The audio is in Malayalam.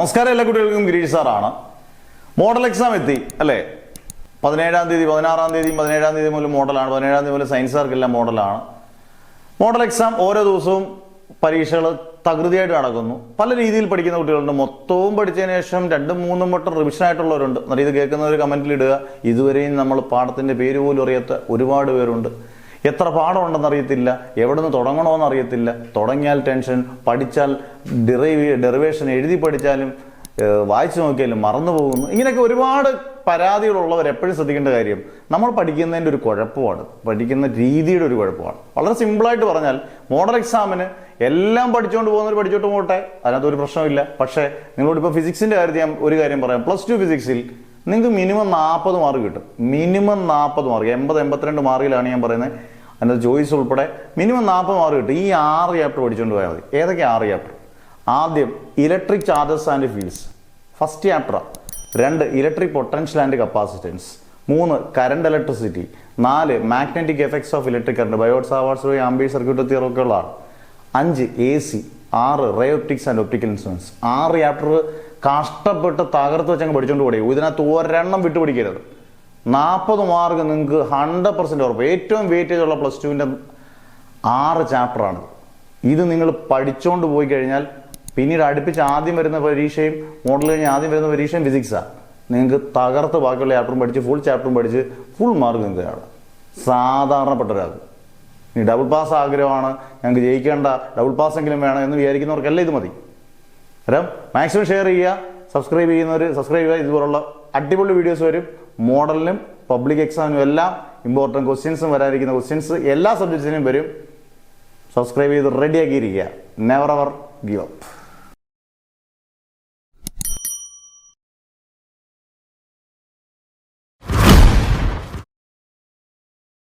നമസ്കാരം, എല്ലാ കുട്ടികൾക്കും ഗിരീഷ് സാറാണ്. മോഡൽ എക്സാം എത്തി അല്ലേ? 17-ാം തീയതി 16-ാം തീയതി 17-ാം തീയതി മുതൽ മോഡലാണ്. 17-ാം തീയതി മുതൽ സയൻസുകാർക്കെല്ലാം മോഡലാണ്. മോഡൽ എക്സാം ഓരോ ദിവസവും പരീക്ഷകൾ തകൃതിയായിട്ട് നടക്കുന്നു. പല രീതിയിൽ പഠിക്കുന്ന കുട്ടികളുണ്ട്. മൊത്തവും പഠിച്ചതിന് ശേഷം 2-3 വട്ടം റിവിഷൻ ആയിട്ടുള്ളവരുണ്ട്. എന്നിട്ട് ഇത് കേൾക്കുന്നവർ കമന്റിൽ ഇടുക. ഇതുവരെയും നമ്മൾ പാഠത്തിന്റെ പേര് പോലും അറിയാത്ത ഒരുപാട് പേരുണ്ട്. എത്ര പാഠമുണ്ടെന്ന് അറിയത്തില്ല, എവിടെ നിന്ന് തുടങ്ങണമെന്ന് അറിയത്തില്ല, തുടങ്ങിയാൽ ടെൻഷൻ, പഠിച്ചാൽ ഡെറിവേഷൻ എഴുതി പഠിച്ചാലും വായിച്ചു നോക്കിയാലും മറന്നു പോകുന്നു. ഇങ്ങനെയൊക്കെ ഒരുപാട് പരാതികളുള്ളവർ എപ്പോഴും ശ്രദ്ധിക്കേണ്ട കാര്യം, നമ്മൾ പഠിക്കുന്നതിൻ്റെ ഒരു കുഴപ്പമാണ്, പഠിക്കുന്ന രീതിയുടെ ഒരു കുഴപ്പമാണ്. വളരെ സിമ്പിളായിട്ട് പറഞ്ഞാൽ, മോഡൽ എക്സാമിന് എല്ലാം പഠിച്ചുകൊണ്ട് പോകുന്നവർ പഠിച്ചോട്ട് പോകട്ടെ, അതിനകത്തൊരു പ്രശ്നമില്ല. പക്ഷേ നിങ്ങളോടിപ്പോൾ ഫിസിക്സിൻ്റെ കാര്യത്തിൽ ഞാൻ ഒരു കാര്യം പറയാം. +2 ഫിസിക്സിൽ നിങ്ങൾക്ക് മിനിമം 40 മാർക്ക് കിട്ടും. മിനിമം 40 മാർക്ക്, 80-82 മാർക്കിലാണ് ഞാൻ പറയുന്നത്. അതിനകത്ത് ചോയ്സ് ഉൾപ്പെടെ മിനിമം 40 മാർക്ക് കിട്ടും. ഈ 6 ചാപ്റ്റർ പഠിച്ചുകൊണ്ട് പോയാൽ മതി. ഏതൊക്കെ 6 ചാപ്റ്റർ? ആദ്യം electric charges and fields, first chapter. 2 electric potential and capacitance. 3 current electricity. 4 magnetic effects of electric current, Biot Savart വഴി ആംബിയർ സർക്യൂട്ട് തിയറി ഒക്കെ ഉള്ളതാണ്. 5 AC. 6 ray optics and optical instruments. 6 chapter കഷ്ടപ്പെട്ട് തകർത്ത് വെച്ചങ്ങ് പഠിച്ചുകൊണ്ട് പഠിക്കും. ഇതിനകത്ത് ഒരെണ്ണം വിട്ടുപിടിക്കരുത്. 40 മാർക്ക് നിങ്ങൾക്ക് 100% ഉറപ്പ്. ഏറ്റവും വെയിറ്റേജ് ഉള്ള +2-ന്റെ 6 ചാപ്റ്ററാണ്. ഇത് നിങ്ങൾ പഠിച്ചുകൊണ്ട് പോയി കഴിഞ്ഞാൽ പിന്നീട് അടുപ്പിച്ച് ആദ്യം വരുന്ന പരീക്ഷയും മോഡൽ കഴിഞ്ഞ് ആദ്യം വരുന്ന പരീക്ഷയും ഫിസിക്സാണ്. നിങ്ങൾക്ക് തകർത്ത് ബാക്കിയുള്ള ചാപ്റ്ററും പഠിച്ച് ഫുൾ ചാപ്റ്ററും പഠിച്ച് ഫുൾ മാർക്ക് നിങ്ങൾക്ക് ആണ്. സാധാരണപ്പെട്ട ഒരാൾ ഇനി ഡബിൾ പാസ് ആഗ്രഹമാണ്, ഞങ്ങൾക്ക് ജയിക്കേണ്ട, ഡബിൾ പാസ് എങ്കിലും വേണം എന്ന് വിചാരിക്കുന്നവർക്കെല്ലാം ഇത് മതി. അന്നേരം മാക്സിമം ഷെയർ ചെയ്യുക. സബ്സ്ക്രൈബ് ചെയ്യുന്നവർ സബ്സ്ക്രൈബ് ചെയ്യുക. ഇതുപോലുള്ള അടിപൊളി വീഡിയോസ് വരും. മോഡലിനും പബ്ലിക് എക്സാമിനും എല്ലാം ഇമ്പോർട്ടൻറ്റ് ക്വസ്റ്റ്യൻസും വരാതിരിക്കുന്ന ക്വസ്റ്റ്യൻസ് എല്ലാ സബ്ജക്ട്സിനും വരും. സബ്സ്ക്രൈബ് ചെയ്ത് റെഡിയാക്കിയിരിക്കുക. Never ever give up.